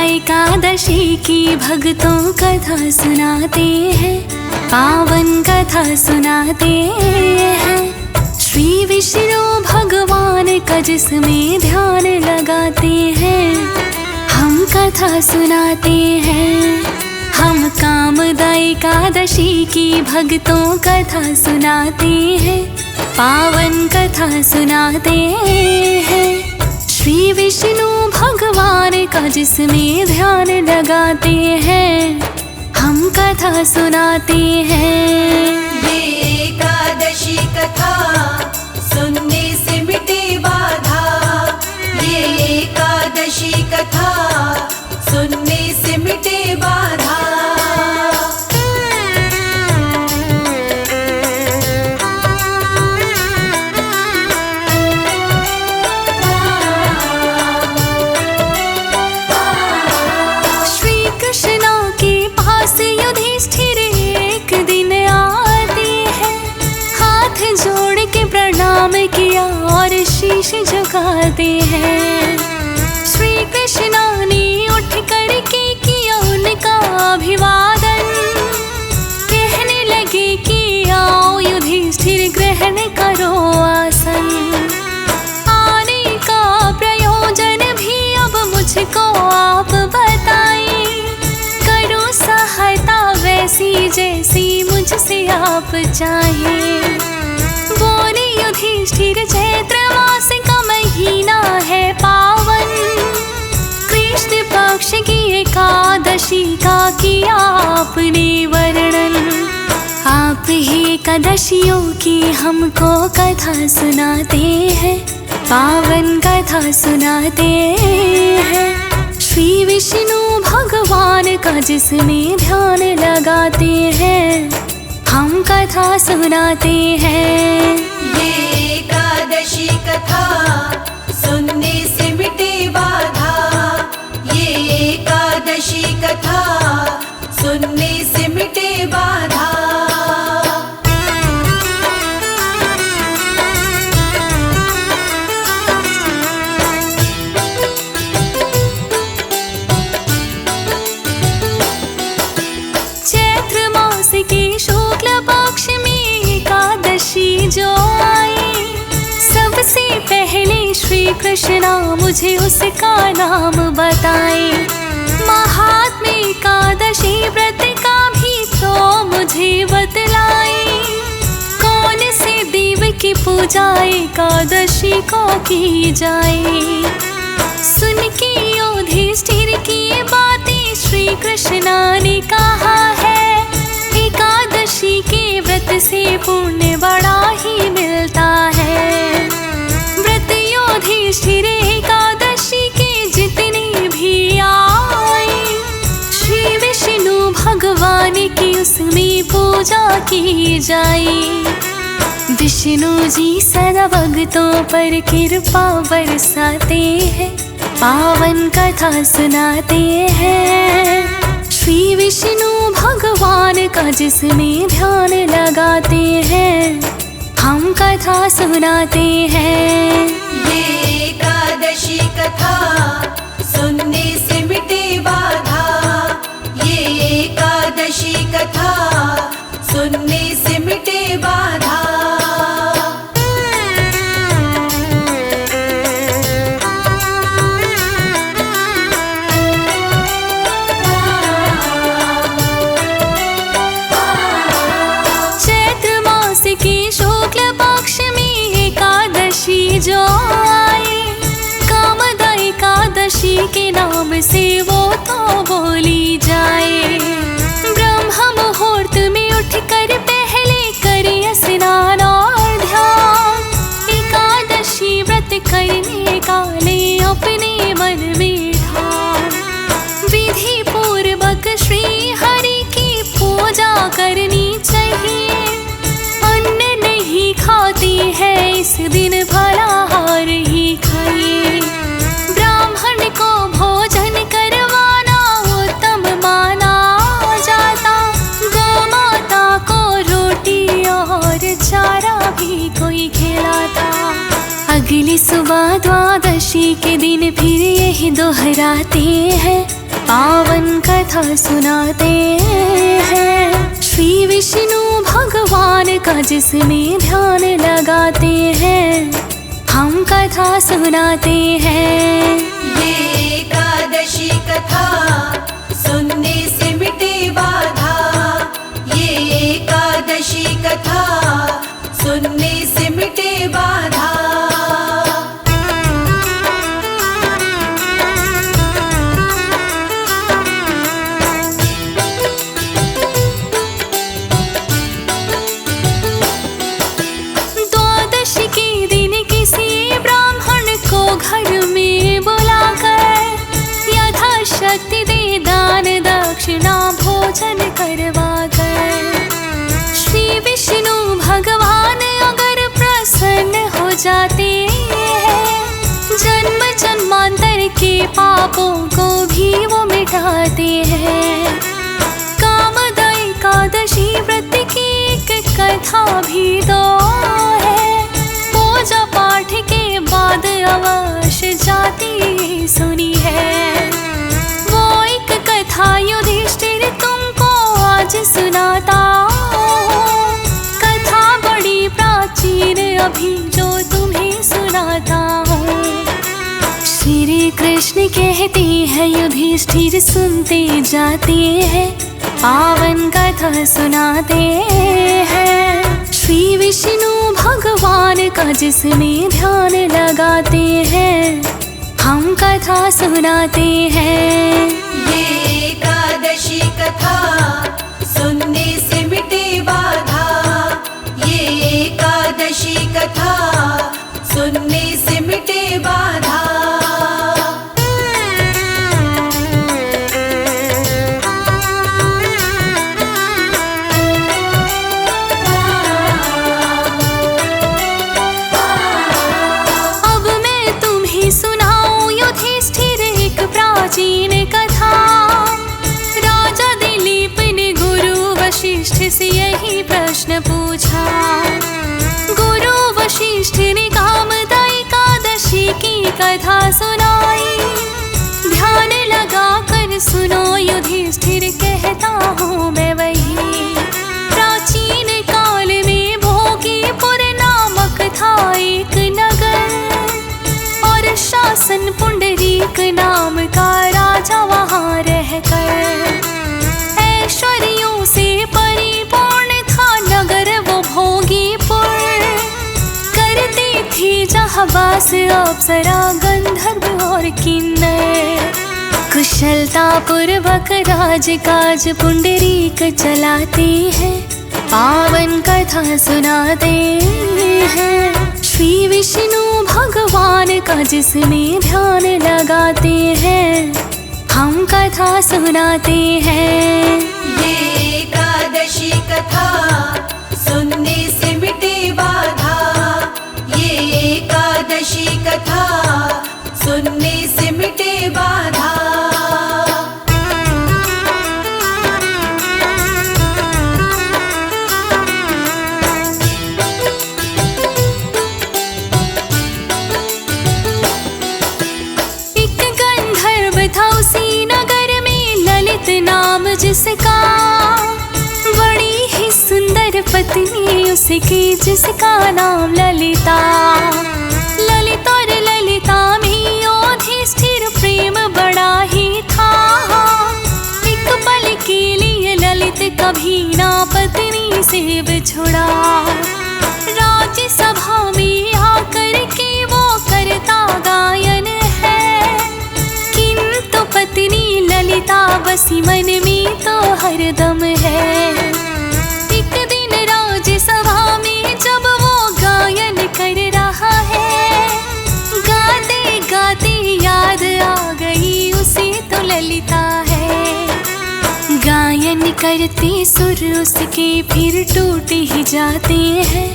एकादशी की भक्तों कथा सुनाते हैं, पावन कथा सुनाते हैं। श्री विष्णु भगवान का जिसमें ध्यान लगाते हैं, हम कथा सुनाते हैं। हम कामदा एकादशी की भक्तों कथा सुनाते हैं, पावन कथा सुनाते हैं। श्री विष्णु भगवान का जिसमें ध्यान लगाते हैं, हम कथा सुनाते हैं। ये एकादशी कथा सुनने से मिटे बाधा, ये एकादशी कथा सुनने से मिटे बाधा। किया और शीश झुकाते हैं। श्री कृष्ण ने उठ कर के किया उनका अभिवादन, कहने लगे कि आओ युधिष्ठिर ग्रहण करो आसन। आने का प्रयोजन भी अब मुझको आप बताएं, करो सहायता वैसी जैसी मुझसे आप चाहें। बोले युधिष्ठिर चैत्र मास का महीना है पावन, कृष्ण पक्ष की एकादशी का किया आपने वर्णन। आप ही एकादशियों की हमको कथा सुनाते हैं, पावन कथा सुनाते हैं। श्री विष्णु भगवान का जिसमें ध्यान लगाते हैं, हम कथा सुनाते हैं। ये एकादशी कथा सुनने से मिटे बाधा, ये एकादशी कथा सुनने से मिटे बाधा। चैत्र मास के शुक्ल पक्ष में एकादशी जो आई, सबसे पहले श्री कृष्ण मुझे उसका नाम बताए। महात्म्य एकादशी व्रत का भी तो मुझे बतलाए, कौन से देव की पूजा एकादशी को की जाए। सुन के युधिष्ठिर की बातें श्री कृष्ण ने कहा है, एकादशी के व्रत से पुण्य बड़ा ही मिलता है। व्रत युधिष्ठिर एकादशी के जितने भी आए, श्री विष्णु भगवान की उसमें पूजा की जाए। विष्णु जी सदा भक्तों पर कृपा बरसाते हैं, पावन कथा सुनाते हैं। श्री विष्णु भगवान का जिसमें ध्यान लगाते हैं, हम कथा सुनाते हैं। ये एकादशी कथा सुनने से मिटे बाधा, ये एकादशी कथा सुनने से मिटे बाधा। जो आए कामदा एकादशी के नाम से वो तो बोली जाए। ब्रह्म मुहूर्त में उठकर पहले करिए स्नान और ध्यान, एकादशी व्रत करने का ले अपने मन में ठान। विधि पूर्वक श्री हरि की पूजा करनी चाहिए, अन्न नहीं खाती है इस दिन फलाहार ही खाइए। ब्राह्मण को भोजन करवाना उत्तम माना जाता, गौ माता को रोटी और चारा भी कोई खिलाता। अगली सुबह द्वादशी के दिन फिर यही दोहराते हैं, पावन कथा सुनाते हैं श्री विष्णु भगवान का, जिसमें ध्यान लगाते हैं हम कथा सुनाते हैं। ये एकादशी कथा सुनने से मिटे बाधा, ये एकादशी कथा सुनने से मिटे बाधा। द्वादशी के दिन किसी ब्राह्मण को घर में बुलाकर यथाशक्ति दे दान दक्षिणा भोजन करवाकर श्री विष्णु भगवान अगर प्रसन्न हो जाते हैं, जन्म जन्मांतर के पापों को भी वो मिटाते हैं। कामदाई एकादशी व्रत की एक कथा भी तो है, पूजा पाठ के बाद अवश्य जाती सुनी है। वो एक कथा युधिष्ठिर तुमको आज सुनाता हूँ, कथा बड़ी प्राचीन अभी जो तुम्हें सुनाता हूँ। श्री कृष्ण कहते हैं युधिष्ठिर सुनते जाते हैं, पावन कथा सुनाते हैं श्री विष्णु भगवान का, जिसमें ध्यान लगाते हैं हम कथा सुनाते हैं। ये एकादशी कथा सुनने से मिटे बाधा, ये एकादशी कथा सुनने से मिटे बाधा। अब मैं तुम्हें सुनाऊं युधिष्ठिर एक प्राचीन कथा। राजा दिलीप ने गुरु वशिष्ठ से यही प्रश्न पूछा। गुरु वशिष्ठ ने कामदाई एकादशी की कथा सुनाई। ध्यान लगा कर सुनो युधिष्ठिर, कहता हूँ मैं वही। प्राचीन काल में भोगीपुर नामक था एक नगर, और शासन पुंडरीक नाम का राजा वहाँ रहकर ऐश्वर्यों से परिपूर्ण था नगर वो भोगीपुर। करती थी जहाँ वास अप्सरा गंधर्व और किन्नर, कुशलता पूर्वक राजकाज पुंडरीक चलाते हैं, पावन कथा सुनाते हैं श्री विष्णु भगवान का, जिसमें ध्यान लगाते हैं हम कथा सुनाते हैं। ये एकादशी कथा सुनने से मिटे बाधा, ये एकादशी कथा सुनने से मिटे बाधा। एक गंधर्व था उसी नगर में ललित नाम जिसका, बड़ी ही सुंदर पत्नी उसकी जिसका नाम ललिता। ललित और ललिता में युधिष्ठिर प्रेम बड़ा ही था। एक पल के लिए ललित कभी ना पत्नी से बिछुड़ा। राज्यसभा में आकर के वो करता गायन है, किंतु पत्नी ललिता बसी मन में तो हरदम है। एक दिन राज्यसभा में जब वो गायन कर रहा है, गाते गाते याद आ गई उसे तो ललिता है। गायन करते सुर उसके फिर टूट ही जाते हैं,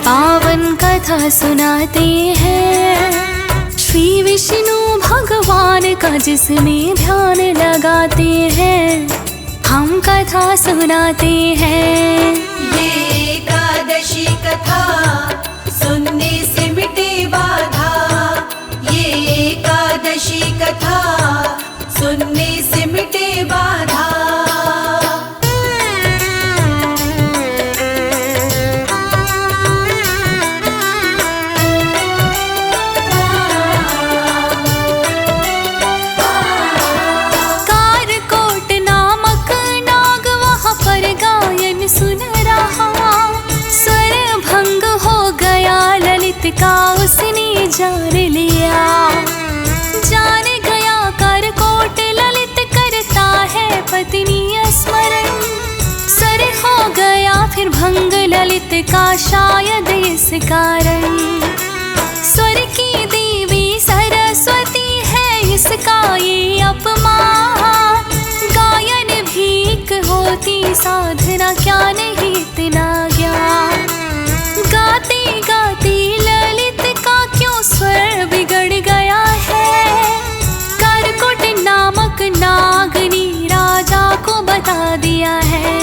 पावन कथा सुनाते हैं श्री विष्णु भगवान का, जिसमें ध्यान लगाते हैं हम कथा सुनाते हैं। ये एकादशी कथा सुनने से मिटे बाधा, ये एकादशी कथा सुनने से मिटे जान लिया। जान गया करकोट ललित करता है पत्नी स्मरण। सर हो गया फिर भंग ललित का शायद इस कारण। स्वर की देवी सरस्वती है इसका ये अपमान। गायन भी एक होती साधना क्या नहीं इतना ज्ञान। गाते गाते ललित का क्यों स्वर बिगड़ गया है। करकोट नामक नागनी राजा को बता दिया है।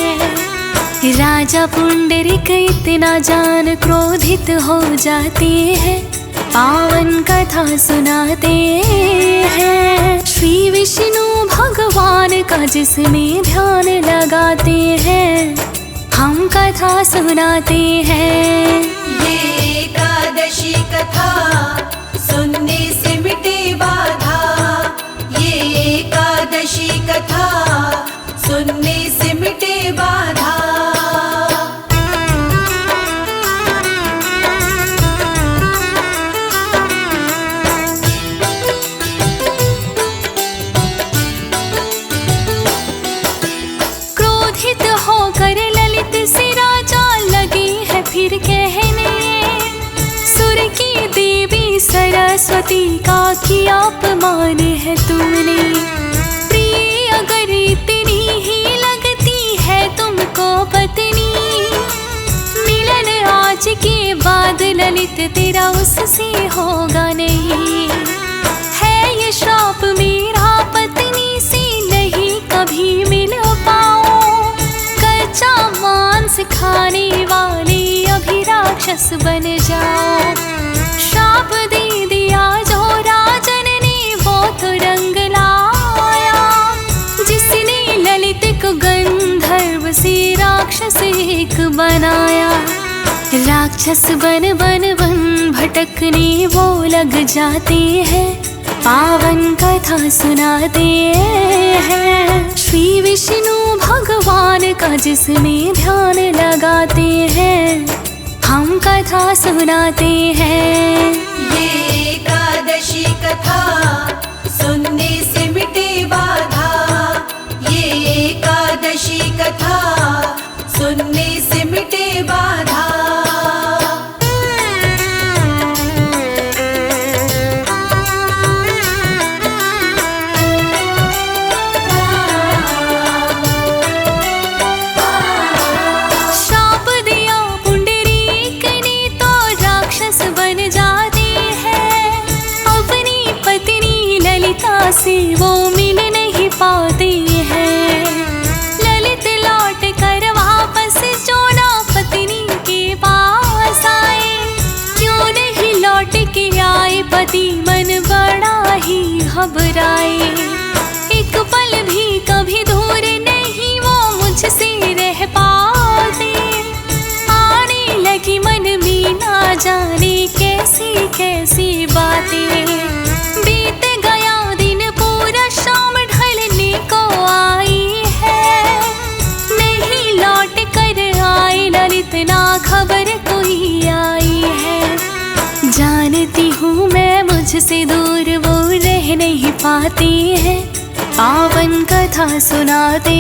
राजा पुंडरीक इतना जान क्रोधित हो जाते हैं। पावन कथा सुनाते हैं श्री विष्णु भगवान का जिसमें ध्यान लगाते हैं। हम कथा सुनाते हैं। ये एकादशी कथा सुनने से मिटे बाधा। ये एकादशी कथा सुनने से मिटे बाधा। क्रोधित होकर ललित से राजा लगे है फिर कहने। सुर की देवी सरस्वती का किया अपमान है तुमने। प्रिय अगर इतनी ही लगती है तुमको पत्नी। मिलन आज के बाद ललित तेरा उससे होगा नहीं। है ये श्राप मेरा पत्नी से नहीं कभी मिल पाओ। कच्चा मांस खाने वाले अभी राक्षस बन जाओ। श्राप दे दिया जो राजन ने वो तो रंग लाया। जिसने ललित को गंधर्व से राक्षस एक बनाया। राक्षस बन बन बन भटकने वो लग जाते हैं। पावन कथा सुनाते हैं श्री विष्णु भगवान का जिसमें ध्यान लगाते हैं। हम कथा सुनाते हैं। ये एकादशी कथा सुनने से मिटे बाधा। ये एकादशी कथा सुनने से मिटे बाधा। श्राप दिया पुंडरीक ने तो राक्षस बन जाते हैं। अपनी पत्नी ललिता से वो मिल नहीं पाते हैं। ललित लौट कर वापस जो ना पत्नी के पास आए। क्यों नहीं लौट के आए पति मन बड़ा ही घबराए। एक पल भी कभी दूर नहीं वो मुझसे रह पाते। आने लगी मन में ना जाने कैसी कैसी बातें। बीत गया दिन पूरा शाम ढलने को आई है। नहीं लौट कर आए ललित ना खबर कोई आई है। जानती हूँ मैं मुझसे दूर वो रह नहीं पाती है। पावन कथा सुनाते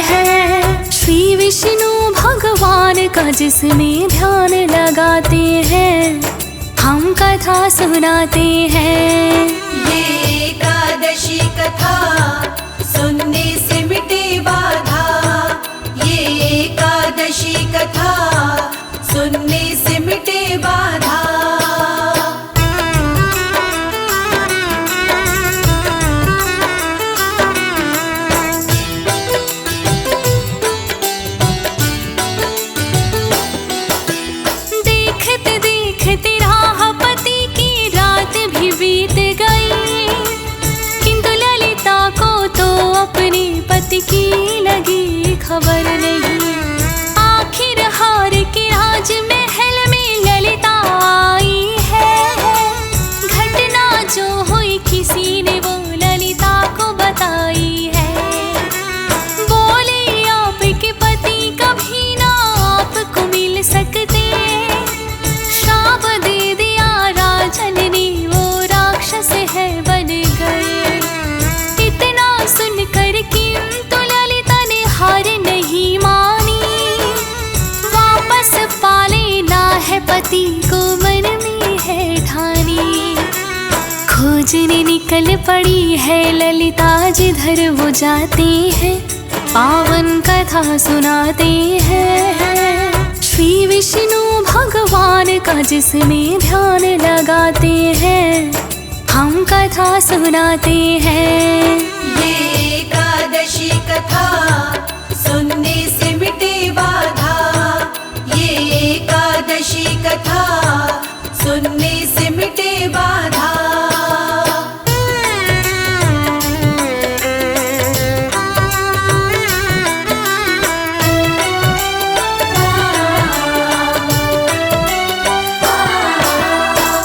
हैं श्री विष्णु भगवान का जिसमें ध्यान लगाते हैं। हम कथा सुनाते हैं। ये एकादशी कथा सुनने से मिटे बाधा। ये एकादशी कथा सुनने से मिटे बाधा। देखते देखते राहपति की रात भी बीत गई। किंतु ललिता को तो अपने पति की लगी खबर नहीं। आखिर हार के राजमहल में ललिता आई है। घटना जो हुई किसी ने वो ललिता को बताई है। बोले आपके पति कभी ना आपको मिल सकते। श्राप दे दिया राजन ने खोजने निकल पड़ी है ललिता, जिधर वो जाते हैं पावन कथा सुनाते हैं। श्री विष्णु भगवान का जिसमें ध्यान लगाते हैं, हम कथा सुनाते हैं। ये एकादशी कथा सुनने से मिटे बाधा, ये एकादशी कथा सुनने से मिटे बाधा।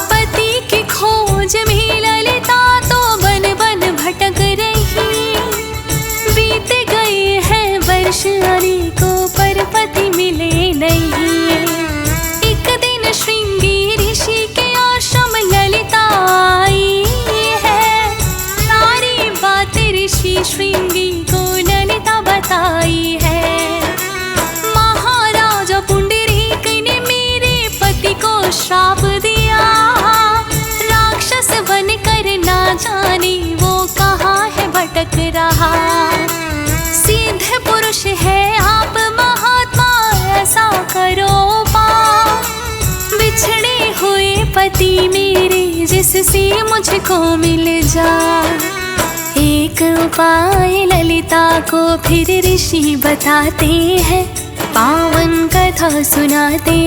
पति की खोज में ललिता तो बन बन भटक रही, बीत गए हैं वर्ष अनेकों पर पति मिले नहीं। एक दिन श्रृंगी ऋषि के आश्रम ललिता आई है, सारी बातें ऋषि श्रृंगी को ललिता बताई है। महाराजा पुंडरीक ने मेरे पति को श्राप दिया, राक्षस बनकर ना जाने वो कहाँ है भटक रहा। सिद्ध पुरुष है आप महात्मा, ऐसा करो पाप, बिछड़े हुए पति मेरे जिससे मुझको मिल जा। एक उपाय ललिता को फिर ऋषि बताते हैं, पावन कथा सुनाते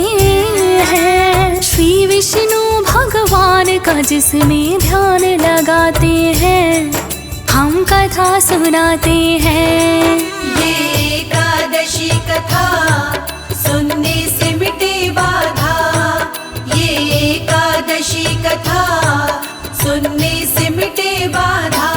हैं। श्री विष्णु भगवान का जिसमें ध्यान लगाते हैं, हम कथा सुनाते हैं। ये एकादशी कथा सुनने से मिटे बाधा, ये एकादशी कथा सुनने से मिटे बाधा।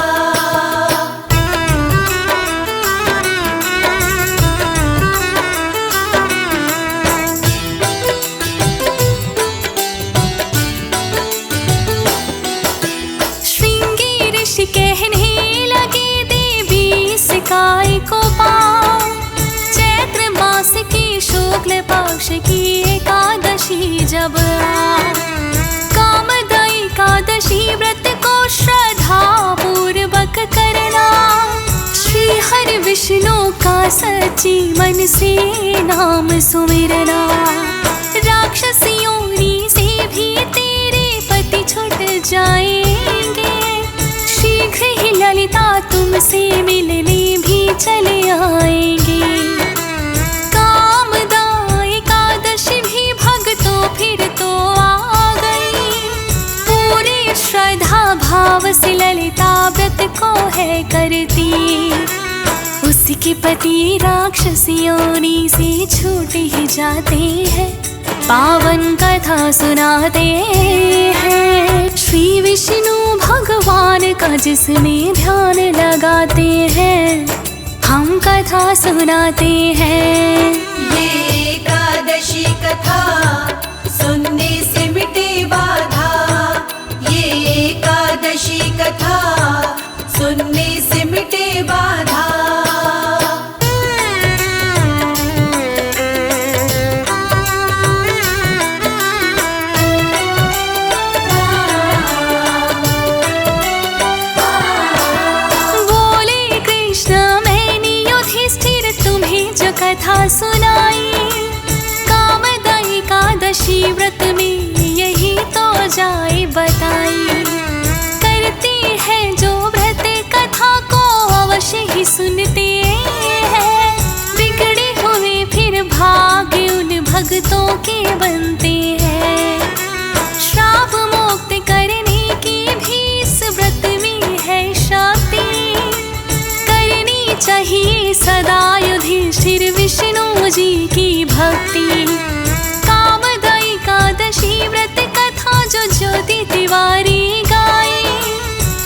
श्रृंगी ऋषि कहने लगे देवी सिकाई को पाओ, चैत्र मास की शुक्ल पक्ष की एकादशी जब आए, कामदाई एकादशी व्रत को श्रद्धा पूर्वक करना। श्री हरि विष्णु का सच्ची मन से नाम सुमिरना, राक्षसियों से भी तेरे पति छूट जाएंगे। शीघ्र ही ललिता तुमसे मिलने भी चले आएंगे। कामदा एकादशी भी भक्तों फिर तो आ गई, पूरे श्रद्धा भाव से ललिता व्रत को है करती। उसके पति राक्षसियों से छूट ही जाते हैं, पावन कथा सुनाते हैं। श्री विष्णु भगवान का जिसमें ध्यान लगाते हैं, हम कथा सुनाते हैं। ये एकादशी कथा सुनने से मिटे बाधा, ये एकादशी कथा सुनने से मिटे बाधा। कथा सुनाई, कामदा एकादशी व्रत में यही तो जाए बताई। करते हैं जो व्रत कथा को अवश्य ही सुनते हैं, बिगड़े हुए फिर भाग्य उन भक्तों के बनते हैं। श्राप मुक्त करने की भी इस व्रत में है शक्ति, करनी चाहिए सदा युधिष्ठिर विष्णु जी की भक्ति। कामदा एकादशी व्रत कथा जो ज्योति तिवारी गाए,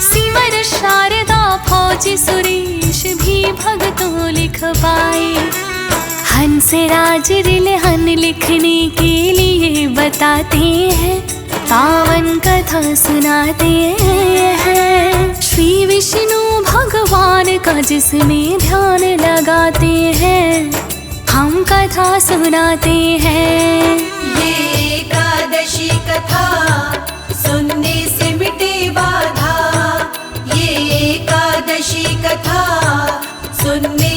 सिमर शारदा फौजी सुरेश भी भक्तों लिख पाए। हंसराज रिलहन लिखने के लिए बताते हैं, पावन कथा सुनाते हैं। श्री विष्णु भगवान का जिसमें ध्यान लगाते हैं, हम कथा सुनाते हैं। ये एकादशी कथा सुनने से मिटे बाधा, सुनने